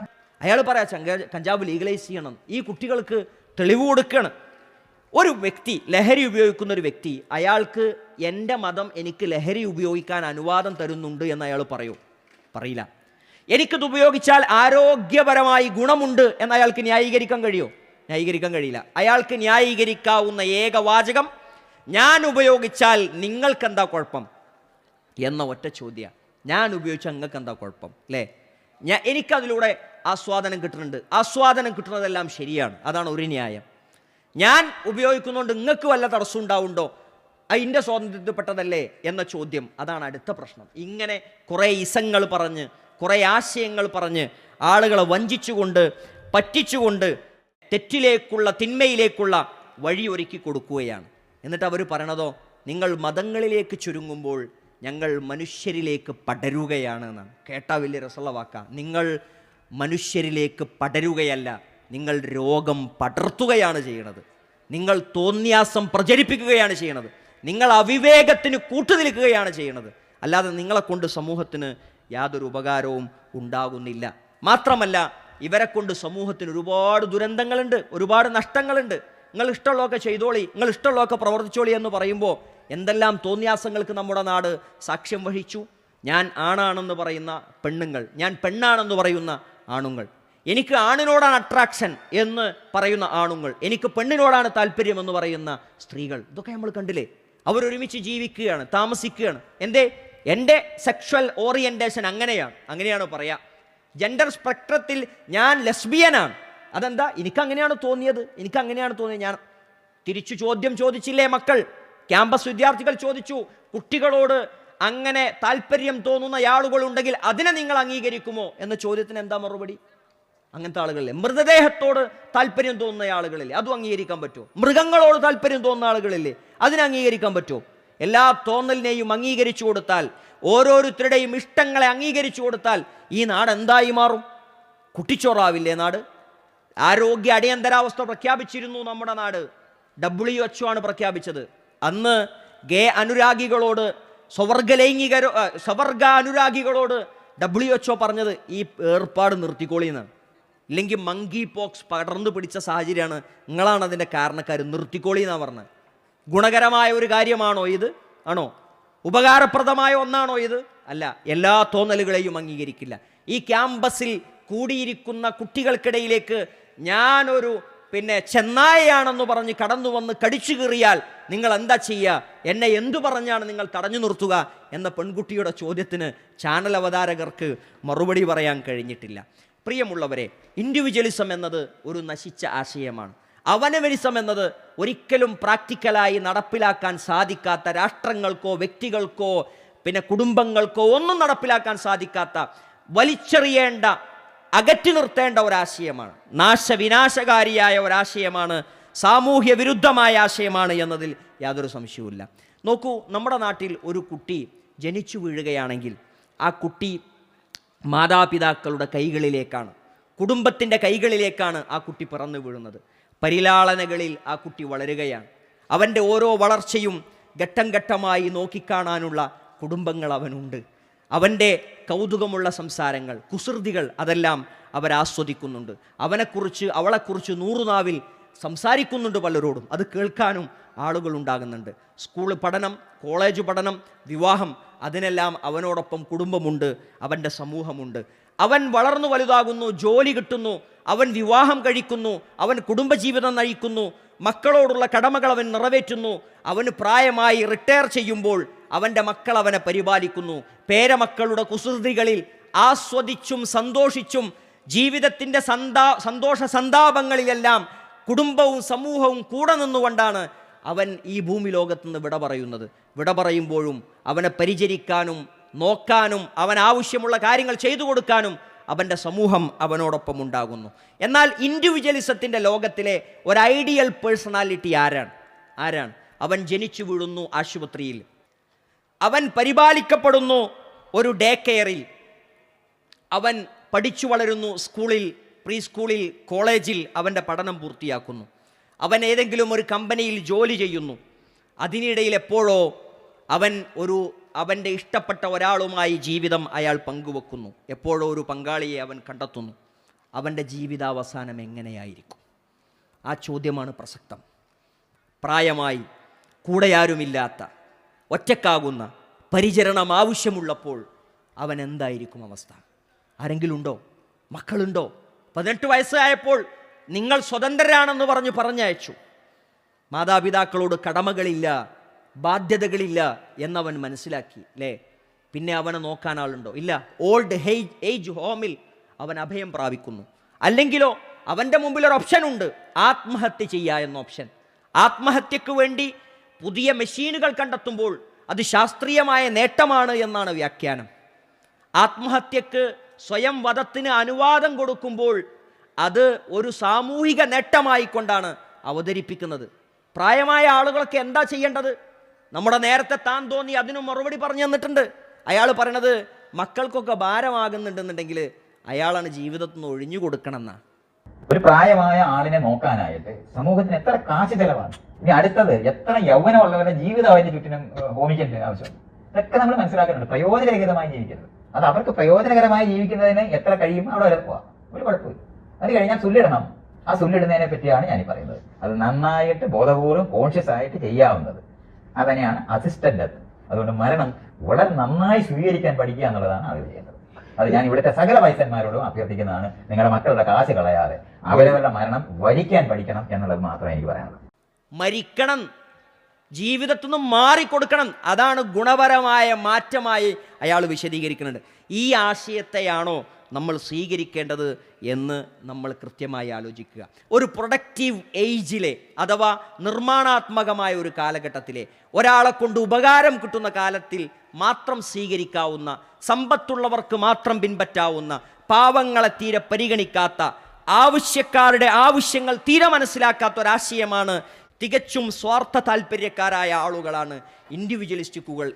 അയാൾ പറയാ കഞ്ചാവ് ലീഗലൈസ് ചെയ്യണം. ഈ കുട്ടികൾക്ക് തെളിവ് കൊടുക്കുകയാണ്. ഒരു വ്യക്തി ലഹരി ഉപയോഗിക്കുന്ന ഒരു വ്യക്തി, അയാൾക്ക് എൻ്റെ മതം എനിക്ക് ലഹരി ഉപയോഗിക്കാൻ അനുവാദം തരുന്നുണ്ട് എന്ന് അയാൾ പറയില്ല. എനിക്കിത് ഉപയോഗിച്ചാൽ ആരോഗ്യപരമായി ഗുണമുണ്ട് എന്ന് അയാൾക്ക് ന്യായീകരിക്കാൻ കഴിയുമോ? ന്യായീകരിക്കാൻ കഴിയില്ല. അയാൾക്ക് ന്യായീകരിക്കാവുന്ന ഏക വാചകം ഞാൻ ഉപയോഗിച്ചാൽ നിങ്ങൾക്കെന്താ കുഴപ്പം എന്ന ഒറ്റ ചോദ്യം. ഞാൻ ഉപയോഗിച്ചാൽ നിങ്ങൾക്ക് എന്താ കുഴപ്പം അല്ലേ? എനിക്കതിലൂടെ ആസ്വാദനം കിട്ടുന്നുണ്ട്, ആസ്വാദനം കിട്ടുന്നതെല്ലാം ശരിയാണ്, അതാണ് ഒരു ന്യായം. ഞാൻ ഉപയോഗിക്കുന്നതുകൊണ്ട് നിങ്ങൾക്ക് വല്ല തടസ്സം ഉണ്ടാവുണ്ടോ, അതിൻ്റെ സ്വാതന്ത്ര്യത്തിൽപ്പെട്ടതല്ലേ എന്ന ചോദ്യം, അതാണ് അടുത്ത പ്രശ്നം. ഇങ്ങനെ കുറേ ഇസങ്ങൾ പറഞ്ഞ്, കുറേ ആശയങ്ങൾ പറഞ്ഞ് ആളുകളെ വഞ്ചിച്ചുകൊണ്ട്, പറ്റിച്ചുകൊണ്ട് തെറ്റിലേക്കുള്ള, തിന്മയിലേക്കുള്ള വഴി ഒരുക്കി കൊടുക്കുകയാണ്. എന്നിട്ട് അവർ പറയണതോ, നിങ്ങൾ മതങ്ങളിലേക്ക് ചുരുങ്ങുമ്പോൾ ഞങ്ങൾ മനുഷ്യരിലേക്ക് പടരുകയാണ് എന്നാണ്. കേട്ടാ വലിയ രസമുള്ള വാക്കാ. നിങ്ങൾ മനുഷ്യരിലേക്ക് പടരുകയല്ല, നിങ്ങൾ രോഗം പടർത്തുകയാണ് ചെയ്യണത്. നിങ്ങൾ തോന്നിയാസം പ്രചരിപ്പിക്കുകയാണ് ചെയ്യണത്. നിങ്ങൾ അവിവേകത്തിന് കൂട്ടുനിൽക്കുകയാണ് ചെയ്യണത്. അല്ലാതെ നിങ്ങളെ കൊണ്ട് സമൂഹത്തിന് യാതൊരു ഉപകാരവും ഉണ്ടാകുന്നില്ല. മാത്രമല്ല ഇവരെ കൊണ്ട് സമൂഹത്തിന് ഒരുപാട് ദുരന്തങ്ങളുണ്ട്, ഒരുപാട് നഷ്ടങ്ങളുണ്ട്. നിങ്ങൾ ഇഷ്ടമുള്ളതൊക്കെ ചെയ്തോളി, നിങ്ങൾ ഇഷ്ടമുള്ളതൊക്കെ പ്രവർത്തിച്ചോളി എന്ന് പറയുമ്പോൾ എന്തെല്ലാം തോന്നിയാസങ്ങൾക്ക് നമ്മുടെ നാട് സാക്ഷ്യം വഹിച്ചു. ഞാൻ ആണാണെന്ന് പറയുന്ന പെണ്ണുങ്ങൾ, ഞാൻ പെണ്ണാണെന്ന് പറയുന്ന ആണുങ്ങൾ, എനിക്ക് ആണിനോടാണ് അട്രാക്ഷൻ എന്ന് പറയുന്ന ആണുങ്ങൾ, എനിക്ക് പെണ്ണിനോടാണ് താല്പര്യമെന്ന് പറയുന്ന സ്ത്രീകൾ, ഇതൊക്കെ നമ്മൾ കണ്ടില്ലേ? അവരൊരുമിച്ച് ജീവിക്കുകയാണ്, താമസിക്കുകയാണ്. എൻ്റെ സെക്ഷൽ ഓറിയൻറ്റേഷൻ അങ്ങനെയാണ് പറയാ. ജെൻഡർ സ്പെക്ട്രത്തിൽ ഞാൻ ലെസ്ബിയനാണ്. അതെന്താ? എനിക്കങ്ങനെയാണ് തോന്നിയത്. ഞാൻ തിരിച്ചു ചോദ്യം ചോദിച്ചില്ലേ മക്കൾ? ക്യാമ്പസ് വിദ്യാർത്ഥികൾ ചോദിച്ചു, കുട്ടികളോട് അങ്ങനെ താല്പര്യം തോന്നുന്ന ആളുകളുണ്ടെങ്കിൽ അതിനെ നിങ്ങൾ അംഗീകരിക്കുമോ എന്ന ചോദ്യത്തിന് എന്താ മറുപടി? അങ്ങനത്തെ ആളുകളില്ലേ? മൃതദേഹത്തോട് താല്പര്യം തോന്നുന്ന ആളുകളില്ലേ? അതും അംഗീകരിക്കാൻ പറ്റുമോ? മൃഗങ്ങളോട് താല്പര്യം തോന്നുന്ന ആളുകളില്ലേ? അതിനെ അംഗീകരിക്കാൻ പറ്റുമോ? എല്ലാ തോന്നലിനെയും അംഗീകരിച്ചു കൊടുത്താൽ, ഓരോരുത്തരുടെയും ഇഷ്ടങ്ങളെ അംഗീകരിച്ചു കൊടുത്താൽ ഈ നാട് എന്തായി മാറും? കുട്ടിച്ചോറാവില്ലേ നാട്? ആരോഗ്യ അടിയന്തരാവസ്ഥ പ്രഖ്യാപിച്ചിരുന്നു നമ്മുടെ നാട്. WHO ആണ് പ്രഖ്യാപിച്ചത്. അന്ന് ഗേ അനുരാഗികളോട്, സ്വവർഗ അനുരാഗികളോട് WHO പറഞ്ഞത് ഈ ഏർപ്പാട് നിർത്തിക്കോളിയെന്നാണ്. ഇല്ലെങ്കിൽ മങ്കി പോക്സ് പടർന്നു പിടിച്ച സാഹചര്യമാണ്, നിങ്ങളാണ് അതിൻ്റെ കാരണക്കാർ, നിർത്തിക്കോളി എന്നാണ് പറഞ്ഞത്. ഗുണകരമായ ഒരു കാര്യമാണോ ഇത്? ആണോ? ഉപകാരപ്രദമായ ഒന്നാണോ ഇത്? അല്ല. എല്ലാ തോന്നലുകളെയും അംഗീകരിക്കില്ല. ഈ ക്യാമ്പസിൽ കൂടിയിരിക്കുന്ന കുട്ടികൾക്കിടയിലേക്ക് ഞാനൊരു ചെന്നായയാണെന്ന് പറഞ്ഞ് കടന്നു വന്ന് കടിച്ചു കീറിയാൽ നിങ്ങൾ എന്താ ചെയ്യുക? എന്നെ എന്തു പറഞ്ഞാണ് നിങ്ങൾ തടഞ്ഞു നിർത്തുക എന്ന പെൺകുട്ടിയുടെ ചോദ്യത്തിന് ചാനൽ അവതാരകർക്ക് മറുപടി പറയാൻ കഴിഞ്ഞിട്ടില്ല. പ്രിയമുള്ളവരെ, ഇൻഡിവിജ്വലിസം എന്നത് ഒരു നശിച്ച ആശയമാണ്. അവനവനിസം എന്നത് ഒരിക്കലും പ്രാക്ടിക്കലായി നടപ്പിലാക്കാൻ സാധിക്കാത്ത, രാഷ്ട്രങ്ങൾക്കോ വ്യക്തികൾക്കോ കുടുംബങ്ങൾക്കോ ഒന്നും നടപ്പിലാക്കാൻ സാധിക്കാത്ത, വലിച്ചെറിയേണ്ട, അകറ്റി നിർത്തേണ്ട ഒരാശയമാണ്. നാശവിനാശകാരിയായ ഒരാശയമാണ്, സാമൂഹ്യ വിരുദ്ധമായ ആശയമാണ് എന്നതിൽ യാതൊരു സംശയവുമില്ല. നോക്കൂ, നമ്മുടെ നാട്ടിൽ ഒരു കുട്ടി ജനിച്ചു വീഴുകയാണെങ്കിൽ ആ കുട്ടി മാതാപിതാക്കളുടെ കൈകളിലേക്കാണ്, കുടുംബത്തിൻ്റെ കൈകളിലേക്കാണ് ആ കുട്ടി പിറന്നു വീഴുന്നത്. പരിലാളനകളിൽ ആ കുട്ടി വളരുകയാണ്. അവൻ്റെ ഓരോ വളർച്ചയും ഘട്ടം ഘട്ടമായി നോക്കിക്കാണാനുള്ള കുടുംബങ്ങൾ അവനുണ്ട്. അവൻ്റെ കൗതുകമുള്ള സംസാരങ്ങൾ, കുസൃതികൾ, അതെല്ലാം അവരാസ്വദിക്കുന്നുണ്ട്. അവനെക്കുറിച്ച്, അവളെക്കുറിച്ച് നൂറുനാവിൽ സംസാരിക്കുന്നുണ്ട് പലരോടും. അത് കേൾക്കാനും ആളുകളുണ്ടാകുന്നുണ്ട്. സ്കൂൾ പഠനം, കോളേജ് പഠനം, വിവാഹം, അതിനെല്ലാം അവനോടൊപ്പം കുടുംബമുണ്ട്, അവൻ്റെ സമൂഹമുണ്ട്. അവൻ വളർന്നു വലുതാകുന്നു, ജോലി കിട്ടുന്നു, അവൻ വിവാഹം കഴിക്കുന്നു, അവൻ കുടുംബജീവിതം നയിക്കുന്നു, മക്കളോടുള്ള കടമകൾ അവൻ നിറവേറ്റുന്നു. അവന് പ്രായമായി റിട്ടയർ ചെയ്യുമ്പോൾ അവൻ്റെ മക്കൾ അവനെ പരിപാലിക്കുന്നു. പേരമക്കളുടെ കുസൃതികളിൽ ആസ്വദിച്ചും സന്തോഷിച്ചും ജീവിതത്തിൻ്റെ സന്തോഷ സന്താപങ്ങളിലെല്ലാം കുടുംബവും സമൂഹവും കൂടെ നിന്നുകൊണ്ടാണ് അവൻ ഈ ഭൂമി ലോകത്തുനിന്ന് വിട പറയുന്നത്. വിട പറയുമ്പോഴും അവനെ പരിചരിക്കാനും നോക്കാനും അവൻ ആവശ്യമുള്ള കാര്യങ്ങൾ ചെയ്തു കൊടുക്കാനും അവൻ്റെ സമൂഹം അവനോടൊപ്പം ഉണ്ടാകുന്നു. എന്നാൽ ഇൻഡിവിജ്വലിസത്തിൻ്റെ ലോകത്തിലെ ഒരു ഐഡിയൽ പേഴ്സണാലിറ്റി ആരാണ്? അവൻ ജനിച്ചു വീഴുന്നു ആശുപത്രിയിൽ, അവൻ പരിപാലിക്കപ്പെടുന്നു ഒരു ഡേ കെയറിൽ, അവൻ പഠിച്ചു വളരുന്നു സ്കൂളിൽ, പ്രീ സ്കൂളിൽ, കോളേജിൽ അവൻ്റെ പഠനം പൂർത്തിയാക്കുന്നു, അവൻ ഏതെങ്കിലും ഒരു കമ്പനിയിൽ ജോലി ചെയ്യുന്നു. അതിനിടയിൽ എപ്പോഴോ അവൻ്റെ ഇഷ്ടപ്പെട്ട ഒരാളുമായി ജീവിതം അയാൾ പങ്കുവെക്കുന്നു. എപ്പോഴോ ഒരു പങ്കാളിയെ അവൻ കണ്ടെത്തുന്നു. അവൻ്റെ ജീവിതാവസാനം എങ്ങനെയായിരിക്കും? ആ ചോദ്യമാണ് പ്രസക്തം. പ്രായമായി, കൂടെയാരുമില്ലാത്ത, ഒറ്റക്കാകുന്ന, പരിചരണം ആവശ്യമുള്ളപ്പോൾ അവൻ എന്തായിരിക്കും അവസ്ഥ? ആരെങ്കിലും ഉണ്ടോ? മക്കളുണ്ടോ? 18 വയസ്സായപ്പോൾ നിങ്ങൾ സ്വതന്ത്രരാണെന്ന് പറഞ്ഞയച്ചു. മാതാപിതാക്കളോട് കടമകളില്ല, ബാധ്യതകളില്ല എന്നവൻ മനസ്സിലാക്കി, അല്ലേ? പിന്നെ അവനെ നോക്കാൻ ആളുണ്ടോ? ഇല്ല. ഓൾഡ് ഏജ് ഹോമിൽ അവൻ അഭയം പ്രാപിക്കുന്നു. അല്ലെങ്കിലോ അവൻ്റെ മുമ്പിൽ ഒരു ഓപ്ഷൻ ഉണ്ട്, ആത്മഹത്യ ചെയ്യുക എന്ന ഓപ്ഷൻ. ആത്മഹത്യക്ക് വേണ്ടി പുതിയ മെഷീനുകൾ കണ്ടെത്തുമ്പോൾ അത് ശാസ്ത്രീയമായ നേട്ടമാണ് എന്നാണ് വ്യാഖ്യാനം. ആത്മഹത്യക്ക്, സ്വയം വധത്തിന് അനുവാദം കൊടുക്കുമ്പോൾ അത് ഒരു സാമൂഹിക നേട്ടമായിക്കൊണ്ടാണ് അവതരിപ്പിക്കുന്നത്. പ്രായമായ ആളുകളൊക്കെ എന്താ ചെയ്യേണ്ടത്? നമ്മുടെ നേരത്തെ താൻ തോന്നി അതിന് മറുപടി പറഞ്ഞു തന്നിട്ടുണ്ട്. അയാൾ പറയണത് മക്കൾക്കൊക്കെ ഭാരമാകുന്നുണ്ടെന്നുണ്ടെങ്കിൽ അയാളാണ് ജീവിതത്തിൽ നിന്ന് ഒഴിഞ്ഞു കൊടുക്കണം എന്നാ. ഒരു പ്രായമായ ആളിനെ നോക്കാനായിട്ട് സമൂഹത്തിന് എത്ര കാശ് ചെലവാണ്? ഇനി അടുത്തത് എത്ര യൗവനമുള്ളവരുടെ ജീവിതം അതിന് ചുറ്റിനും ഹോമിക്കേണ്ട ആവശ്യം. ഇതൊക്കെ നമ്മൾ മനസ്സിലാക്കുന്നുണ്ട്. പ്രയോജനരഹിതമായി ജീവിക്കരുത്. അത് അവർക്ക് പ്രയോജനകരമായി ജീവിക്കുന്നതിന് എത്ര കഴിയും അവിടെ വരെ പോവാം, ഒരു കുഴപ്പമില്ല. അത് കഴിഞ്ഞാൽ സുല്ലിടണം. ആ സുല്ലിടുന്നതിനെ പറ്റിയാണ് ഞാൻ പറയുന്നത്. അത് നന്നായിട്ട് ബോധപൂർവ്വം കോൺഷ്യസ് ആയിട്ട് ചെയ്യാവുന്നത്. അതന്നെയാണ് അസിസ്റ്റന്റ് ഡെത്ത്. അതുകൊണ്ട് മരണം വളരെ നന്നായി സ്വീകരിക്കാൻ പഠിക്കുക എന്നുള്ളതാണ് അവർ ചെയ്യേണ്ടത്. അത് ഞാൻ ഇവിടുത്തെ സകല വയസ്സന്മാരോടും അഭ്യർത്ഥിക്കുന്നതാണ്. നിങ്ങളുടെ മക്കളുടെ കാശ് കളയാതെ അവരവരുടെ മരണം വരിക്കാൻ പഠിക്കണം എന്നുള്ളത് മാത്രമേ എനിക്ക് പറയാനുള്ളൂ. മരിക്കണം, ജീവിതത്തിൽ നിന്നും മാറിക്കൊടുക്കണം. അതാണ് ഗുണപരമായ മാറ്റമായി അയാൾ വിശദീകരിക്കുന്നുണ്ട്. ഈ ആശയത്തെയാണോ നമ്മൾ സ്വീകരിക്കേണ്ടത് എന്ന് നമ്മൾ കൃത്യമായി ആലോചിക്കുക. ഒരു പ്രൊഡക്റ്റീവ് ഏജിലെ അഥവാ നിർമ്മാണാത്മകമായ ഒരു കാലഘട്ടത്തിലെ ഒരാളെ കൊണ്ട് ഉപകാരം കിട്ടുന്ന കാലത്തിൽ മാത്രം സ്വീകരിക്കാവുന്ന, സമ്പത്തുള്ളവർക്ക് മാത്രം പിൻപറ്റാവുന്ന, പാവങ്ങളെ തീരെ പരിഗണിക്കാത്ത, ആവശ്യക്കാരുടെ ആവശ്യങ്ങൾ തീരെ മനസ്സിലാക്കാത്ത ഒരാശയമാണ്. തികച്ചും സ്വാർത്ഥ താല്പര്യക്കാരായ ആളുകളാണ് ഇൻഡിവിജ്വലിസ്റ്റുകൾ.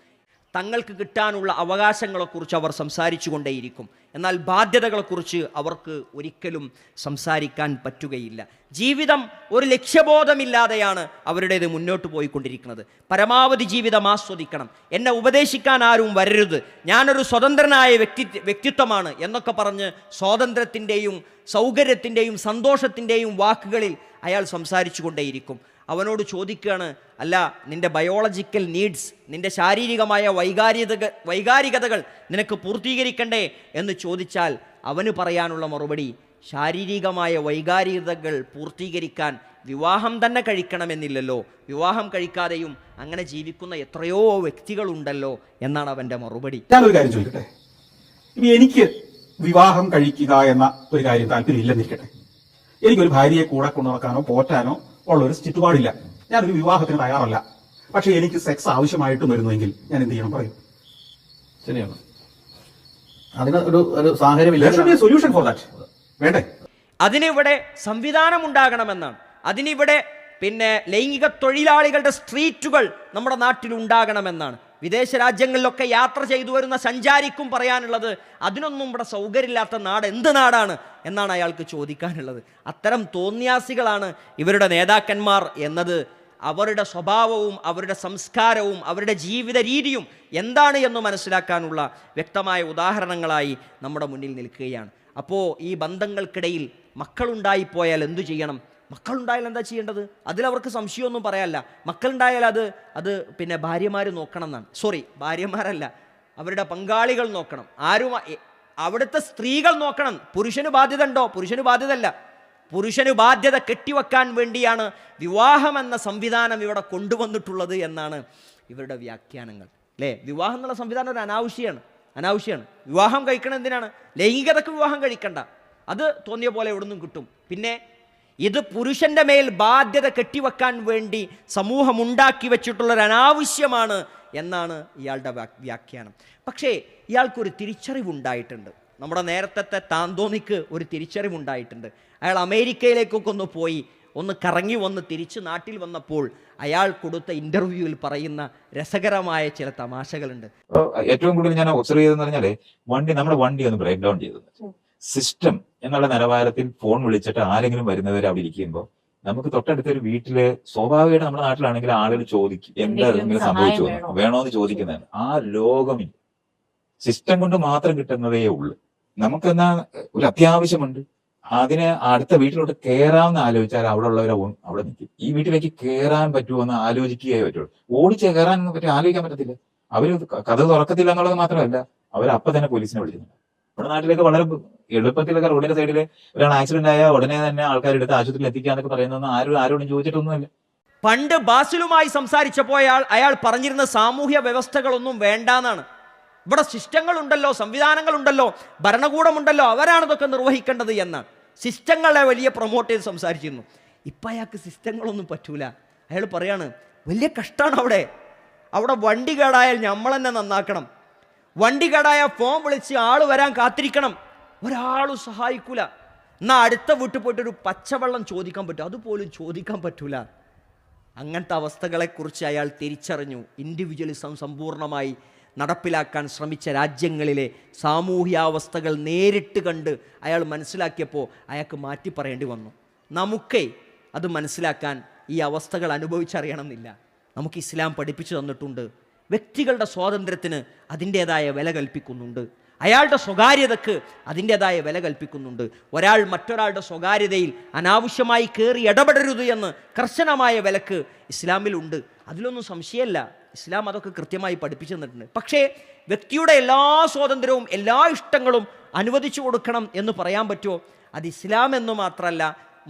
തങ്ങൾക്ക് കിട്ടാനുള്ള അവകാശങ്ങളെക്കുറിച്ച് അവർ സംസാരിച്ചു കൊണ്ടേയിരിക്കും, എന്നാൽ ബാധ്യതകളെക്കുറിച്ച് അവർക്ക് ഒരിക്കലും സംസാരിക്കാൻ പറ്റുകയില്ല. ജീവിതം ഒരു ലക്ഷ്യബോധമില്ലാതെയാണ് അവരുടേത് മുന്നോട്ട് പോയിക്കൊണ്ടിരിക്കുന്നത്. പരമാവധി ജീവിതം ആസ്വദിക്കണം, എന്നെ ഉപദേശിക്കാൻ ആരും വരരുത്, ഞാനൊരു സ്വതന്ത്രനായ വ്യക്തിത്വമാണ് എന്നൊക്കെ പറഞ്ഞ് സ്വാതന്ത്ര്യത്തിൻ്റെയും സൗകര്യത്തിൻ്റെയും സന്തോഷത്തിൻ്റെയും വാക്കുകളിൽ അയാൾ സംസാരിച്ചു കൊണ്ടേയിരിക്കും. അവനോട് ചോദിക്കുകയാണ്, അല്ല നിൻ്റെ ബയോളജിക്കൽ നീഡ്സ്, നിൻ്റെ ശാരീരികമായ വൈകാരികതകൾ നിനക്ക് പൂർത്തീകരിക്കണ്ടേ എന്ന് ചോദിച്ചാൽ അവന് പറയാനുള്ള മറുപടി, ശാരീരികമായ വൈകാരികതകൾ പൂർത്തീകരിക്കാൻ വിവാഹം തന്നെ കഴിക്കണമെന്നില്ലല്ലോ, വിവാഹം കഴിക്കാതെയും അങ്ങനെ ജീവിക്കുന്ന എത്രയോ വ്യക്തികളുണ്ടല്ലോ എന്നാണ് അവൻ്റെ മറുപടി. ഞാനൊരു കാര്യം ചോദിക്കട്ടെ, ഇനി എനിക്ക് വിവാഹം കഴിക്കുക എന്ന ഒരു കാര്യം താല്പര്യമില്ലെന്നിരിക്കട്ടെ, എനിക്കൊരു ഭാര്യയെ കൂടെ കൊണ്ടുനടക്കാനോ പോറ്റാനോ ഉള്ളൊരു ചുറ്റുപാടില്ല, ഞാനൊരു വിവാഹത്തിന് തയ്യാറല്ല, പക്ഷെ എനിക്ക് സെക്സ് ആവശ്യമായിട്ടും വരുന്നുവെങ്കിൽ ഞാൻ എന്ത് ചെയ്യണം പറയും? ശരിയാണ്, അതിന് ഒരു സാഹചര്യം സൊല്യൂഷൻ ഫോർ ദാറ്റ് വേണ്ടേ? അതിനിവിടെ സംവിധാനം ഉണ്ടാകണമെന്നാണ്. അതിനിവിടെ ലൈംഗിക തൊഴിലാളികളുടെ സ്ട്രീറ്റുകൾ നമ്മുടെ നാട്ടിൽ ഉണ്ടാകണമെന്നാണ്. വിദേശ രാജ്യങ്ങളിലൊക്കെ യാത്ര ചെയ്തു വരുന്ന സഞ്ചാരിക്കും പറയാനുള്ളത്, അതിനൊന്നും ഇവിടെ സൗകര്യമില്ലാത്ത നാട് എന്ത് നാടാണ് എന്നാണ് അയാൾക്ക് ചോദിക്കാനുള്ളത്. അത്തരം തോന്നിയാസികളാണ് ഇവരുടെ നേതാക്കന്മാർ എന്നത് അവരുടെ സ്വഭാവവും അവരുടെ സംസ്കാരവും അവരുടെ ജീവിത രീതിയും എന്താണ് എന്ന് മനസ്സിലാക്കാനുള്ള വ്യക്തമായ ഉദാഹരണങ്ങളായി നമ്മുടെ മുന്നിൽ നിൽക്കുകയാണ്. അപ്പോൾ ഈ ബന്ധങ്ങൾക്കിടയിൽ മക്കളുണ്ടായിപ്പോയാൽ എന്തു ചെയ്യണം? മക്കളുണ്ടായാൽ എന്താ ചെയ്യേണ്ടത്? അതിലവർക്ക് സംശയമൊന്നും പറയാനല്ല. മക്കളുണ്ടായാൽ അത് ഭാര്യമാർ നോക്കണം എന്നാണ്. ഭാര്യമാരല്ല, അവരുടെ പങ്കാളികൾ നോക്കണം. അവിടുത്തെ സ്ത്രീകൾ നോക്കണം. പുരുഷന് ബാധ്യത ഉണ്ടോ? പുരുഷന് ബാധ്യതയല്ല. പുരുഷന് ബാധ്യത കെട്ടിവെക്കാൻ വേണ്ടിയാണ് വിവാഹം എന്ന സംവിധാനം ഇവിടെ കൊണ്ടുവന്നിട്ടുള്ളത് എന്നാണ് ഇവരുടെ വ്യാഖ്യാനങ്ങൾ. അല്ലേ, വിവാഹം എന്നുള്ള സംവിധാനം ഒരു അനാവശ്യമാണ്. വിവാഹം കഴിക്കണം എന്തിനാണ്? ലൈംഗികതക്ക് വിവാഹം കഴിക്കണ്ട, അത് തോന്നിയ പോലെ എവിടെ നിന്നും കിട്ടും. പിന്നെ ഇത് പുരുഷന്റെ മേൽ ബാധ്യത കെട്ടിവെക്കാൻ വേണ്ടി സമൂഹം ഉണ്ടാക്കി വെച്ചിട്ടുള്ളൊരു അനാവശ്യമാണ് എന്നാണ് ഇയാളുടെ വ്യാഖ്യാനം. പക്ഷേ ഇയാൾക്കൊരു തിരിച്ചറിവുണ്ടായിട്ടുണ്ട്. നമ്മുടെ നേരത്തെ താന്തോന്നിക്ക് ഒരു തിരിച്ചറിവുണ്ടായിട്ടുണ്ട്. അയാൾ അമേരിക്കയിലേക്കൊക്കെ ഒന്ന് പോയി ഒന്ന് കറങ്ങി വന്ന് തിരിച്ച് നാട്ടിൽ വന്നപ്പോൾ അയാൾ കൊടുത്ത ഇന്റർവ്യൂവിൽ പറയുന്ന രസകരമായ ചില തമാശകളുണ്ട്. ഏറ്റവും കൂടുതൽ ഞാൻ ഒബ്സർവ് ചെയ്തെന്ന് പറഞ്ഞാല് നമ്മുടെ വണ്ടി ഒന്ന് ബ്രേക്ക് ഡൗൺ ചെയ്തത് സിസ്റ്റം എന്നുള്ള നിലവാരത്തിൽ ഫോൺ വിളിച്ചിട്ട് ആരെങ്കിലും വരുന്നവരെ അവിടെ ഇരിക്കുമ്പോൾ നമുക്ക് തൊട്ടടുത്തൊരു വീട്ടില് സ്വാഭാവികമായിട്ട് നമ്മുടെ നാട്ടിലാണെങ്കിൽ ആളുകൾ ചോദിക്കും എന്താ സംഭവിച്ചു വേണോന്ന് ചോദിക്കുന്നതാണ്. ആ ലോകമില്ല, സിസ്റ്റം കൊണ്ട് മാത്രം കിട്ടുന്നതേ ഉള്ളു. നമുക്കെന്നാ ഒരു അത്യാവശ്യമുണ്ട്, അതിന് അടുത്ത വീട്ടിലോട്ട് കയറാമെന്ന് ആലോചിച്ചാൽ അവിടെ ഉള്ളവരെ അവിടെ നിൽക്കും. ഈ വീട്ടിലേക്ക് കയറാൻ പറ്റുമോ എന്ന് ആലോചിക്കുകയേ പറ്റുള്ളൂ. ഓടിച്ച് കയറാൻ പറ്റി ആലോചിക്കാൻ പറ്റത്തില്ല. അവര് കഥ തുറക്കത്തില്ല എന്നുള്ളത് മാത്രമല്ല, അവരപ്പൊ തന്നെ പോലീസിനെ വിളിക്കുന്നുണ്ട്. നമ്മുടെ നാട്ടിലേക്ക് വളരെ എളുപ്പത്തിലൊക്കെ റോഡിന്റെ സൈഡിൽ ഒരാൾ ആക്സിഡന്റ് ആയാൽ ഉടനെ തന്നെ ആൾക്കാരെടുത്ത് ആശുപത്രിയിൽ എത്തിക്കാന്നൊക്കെ പറയുന്നൊന്നും ആരോടും ചോദിച്ചിട്ടൊന്നുമില്ല. പണ്ട് ബാസിലുമായി സംസാരിച്ചപ്പോൾ അയാൾ പറഞ്ഞിരുന്ന സാമൂഹ്യ വ്യവസ്ഥകളൊന്നും വേണ്ടാന്നാണ്. ഇവിടെ സിസ്റ്റങ്ങളുണ്ടല്ലോ, സംവിധാനങ്ങളുണ്ടല്ലോ, ഭരണകൂടമുണ്ടല്ലോ, അവരാണ് ഇതൊക്കെ നിർവഹിക്കേണ്ടത് എന്നാണ്. സിസ്റ്റങ്ങളെ വലിയ പ്രൊമോട്ട് ചെയ്ത് സംസാരിച്ചിരുന്നു. ഇപ്പം അയാൾക്ക് സിസ്റ്റങ്ങളൊന്നും പറ്റൂല. അയാൾ പറയാണ് വലിയ കഷ്ടമാണ് അവിടെ വണ്ടി കേടായാൽ നമ്മൾ തന്നെ നന്നാക്കണം. വണ്ടി കേടായ ഫോൺ വിളിച്ച് ആൾ വരാൻ കാത്തിരിക്കണം, ഒരാളും സഹായിക്കൂല. എന്നാൽ അടുത്ത വീട്ടിൽ പോയിട്ടൊരു പച്ചവെള്ളം ചോദിക്കാൻ പറ്റും, അതുപോലും ചോദിക്കാൻ പറ്റൂല. അങ്ങനത്തെ അവസ്ഥകളെക്കുറിച്ച് അയാൾ തിരിച്ചറിഞ്ഞു. ഇൻഡിവിജ്വലിസം സമ്പൂർണ്ണമായി നടപ്പിലാക്കാൻ ശ്രമിച്ച രാജ്യങ്ങളിലെ സാമൂഹ്യാവസ്ഥകൾ നേരിട്ട് കണ്ട് അയാൾ മനസ്സിലാക്കിയപ്പോൾ അയാൾക്ക് മാറ്റി പറയേണ്ടി വന്നു. നമുക്കേ അത് മനസ്സിലാക്കാൻ ഈ അവസ്ഥകൾ അനുഭവിച്ചറിയണം എന്നില്ല. നമുക്ക് ഇസ്ലാം പഠിപ്പിച്ചു തന്നിട്ടുണ്ട്. വ്യക്തികളുടെ സ്വാതന്ത്ര്യത്തിന് അതിൻ്റേതായ വില കൽപ്പിക്കുന്നുണ്ട്. അയാളുടെ സ്വകാര്യതക്ക് അതിൻ്റേതായ വില കൽപ്പിക്കുന്നുണ്ട്. ഒരാൾ മറ്റൊരാളുടെ സ്വകാര്യതയിൽ അനാവശ്യമായി കയറി ഇടപെടരുത് എന്ന് കർശനമായ വിലക്ക് ഇസ്ലാമിലുണ്ട്. അതിലൊന്നും സംശയമല്ല, ഇസ്ലാം അതൊക്കെ കൃത്യമായി പഠിപ്പിച്ചു തന്നിട്ടുണ്ട്. പക്ഷേ വ്യക്തിയുടെ എല്ലാ സ്വാതന്ത്ര്യവും എല്ലാ ഇഷ്ടങ്ങളും അനുവദിച്ചു കൊടുക്കണം എന്ന് പറയാൻ പറ്റുമോ? അത് ഇസ്ലാം എന്ന് മാത്രമല്ല,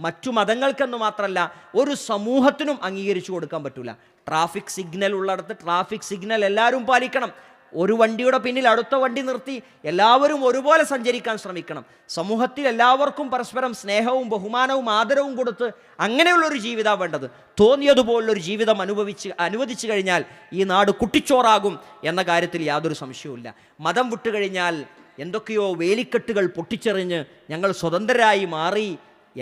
മറ്റു മതങ്ങൾക്കെന്ന് മാത്രമല്ല, ഒരു സമൂഹത്തിനും അംഗീകരിച്ചു കൊടുക്കാൻ പറ്റില്ല. ട്രാഫിക് സിഗ്നൽ ഉള്ളിടത്ത് ട്രാഫിക് സിഗ്നൽ എല്ലാവരും പാലിക്കണം. ഒരു വണ്ടിയുടെ പിന്നിൽ അടുത്ത വണ്ടി നിർത്തി എല്ലാവരും ഒരുപോലെ സഞ്ചരിക്കാൻ ശ്രമിക്കണം. സമൂഹത്തിൽ എല്ലാവർക്കും പരസ്പരം സ്നേഹവും ബഹുമാനവും ആദരവും കൊടുത്ത് അങ്ങനെയുള്ളൊരു ജീവിതമാണ് വേണ്ടത്. തോന്നിയതുപോലുള്ളൊരു ജീവിതം അനുവദിച്ചു കഴിഞ്ഞാൽ ഈ നാട് കുട്ടിച്ചോറാകും എന്ന കാര്യത്തിൽ യാതൊരു സംശയവുമില്ല. മതം വിട്ടുകഴിഞ്ഞാൽ എന്തൊക്കെയോ വേലിക്കെട്ടുകൾ പൊട്ടിച്ചെറിഞ്ഞ് ഞങ്ങൾ സ്വതന്ത്രരായി മാറി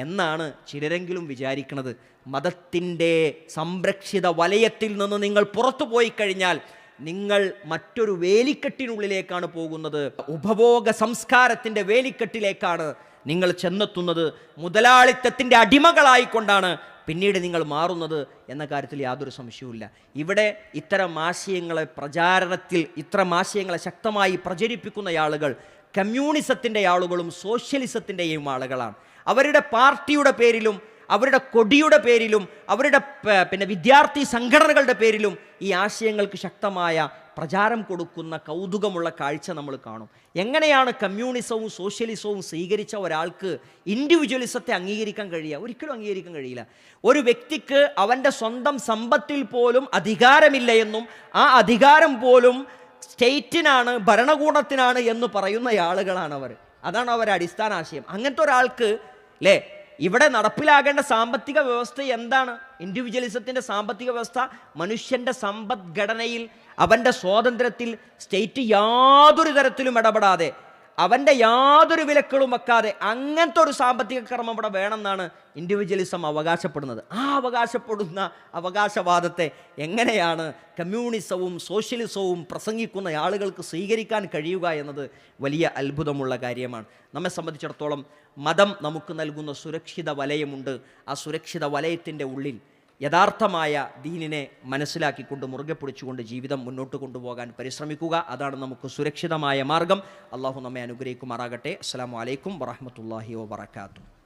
എന്നാണ് ചിലരെങ്കിലും വിചാരിക്കുന്നത്. മതത്തിൻ്റെ സംരക്ഷിത വലയത്തിൽ നിന്ന് നിങ്ങൾ പുറത്തു പോയി കഴിഞ്ഞാൽ നിങ്ങൾ മറ്റൊരു വേലിക്കെട്ടിനുള്ളിലേക്കാണ് പോകുന്നത്. ഉപഭോഗ സംസ്കാരത്തിൻ്റെ വേലിക്കെട്ടിലേക്കാണ് നിങ്ങൾ ചെന്നെത്തുന്നത്. മുതലാളിത്തത്തിൻ്റെ അടിമകളായിക്കൊണ്ടാണ് പിന്നീട് നിങ്ങൾ മാറുന്നത് എന്ന കാര്യത്തിൽ യാതൊരു സംശയവുമില്ല. ഇവിടെ ഇത്തരം ആശയങ്ങളെ ഇത്തരം ആശയങ്ങളെ ശക്തമായി പ്രചരിപ്പിക്കുന്ന ആളുകൾ കമ്മ്യൂണിസത്തിൻ്റെ ആളുകളും സോഷ്യലിസത്തിൻ്റെയും ആളുകളാണ്. അവരുടെ പാർട്ടിയുടെ പേരിലും അവരുടെ കൊടിയുടെ പേരിലും അവരുടെ വിദ്യാർത്ഥി സംഘടനകളുടെ പേരിലും ഈ ആശയങ്ങൾക്ക് ശക്തമായ പ്രചാരം കൊടുക്കുന്ന കൗതുകമുള്ള കാഴ്ച നമ്മൾ കാണും. എങ്ങനെയാണ് കമ്മ്യൂണിസവും സോഷ്യലിസവും സ്വീകരിച്ച ഒരാൾക്ക് ഇൻഡിവിജ്വലിസത്തെ അംഗീകരിക്കാൻ കഴിയുക? ഒരിക്കലും അംഗീകരിക്കാൻ കഴിയില്ല. ഒരു വ്യക്തിക്ക് അവൻ്റെ സ്വന്തം സമ്പത്തിൽ പോലും അധികാരമില്ല എന്നും ആ അധികാരം പോലും സ്റ്റേറ്റിനാണ്, ഭരണകൂടത്തിനാണ് എന്ന് പറയുന്ന ആളുകളാണ് അവർ. അതാണ് അവരുടെ അടിസ്ഥാന ആശയം. അങ്ങനത്തെ ഒരാൾക്ക് അല്ലേ ഇവിടെ നടപ്പിലാകേണ്ട സാമ്പത്തിക വ്യവസ്ഥ എന്താണ്? ഇൻഡിവിജ്വലിസത്തിൻ്റെ സാമ്പത്തിക വ്യവസ്ഥ മനുഷ്യൻ്റെ സമ്പദ്ഘടനയിൽ അവൻ്റെ സ്വാതന്ത്ര്യത്തിൽ സ്റ്റേറ്റ് യാതൊരു തരത്തിലും ഇടപെടാതെ അവൻ്റെ യാതൊരു വിലക്കുകളും വെക്കാതെ അങ്ങനത്തെ ഒരു സാമ്പത്തിക ക്രമം ഇവിടെ വേണമെന്നാണ് ഇൻഡിവിജ്വലിസം അവകാശപ്പെടുന്നത്. ആ അവകാശപ്പെടുന്ന അവകാശവാദത്തെ എങ്ങനെയാണ് കമ്മ്യൂണിസവും സോഷ്യലിസവും പ്രസംഗിക്കുന്ന ആളുകൾക്ക് സ്വീകരിക്കാൻ കഴിയുക എന്നത് വലിയ അത്ഭുതമുള്ള കാര്യമാണ്. നമ്മെ സംബന്ധിച്ചിടത്തോളം മതം നമുക്ക് നൽകുന്ന സുരക്ഷിത വലയമുണ്ട്. ആ സുരക്ഷിത വലയത്തിൻ്റെ ഉള്ളിൽ യഥാർത്ഥമായ ദീനിനെ മനസ്സിലാക്കിക്കൊണ്ട് മുറുകെ പിടിച്ചുകൊണ്ട് ജീവിതം മുന്നോട്ട് കൊണ്ടുപോകാൻ പരിശ്രമിക്കുക. അതാണ് നമുക്ക് സുരക്ഷിതമായ മാർഗം. അള്ളാഹു നമ്മെ അനുഗ്രഹിക്കുമാറാകട്ടെ. അസ്സലാമു അലൈക്കും വറഹ്മത്തുള്ളാഹി വബറകാതുഹു.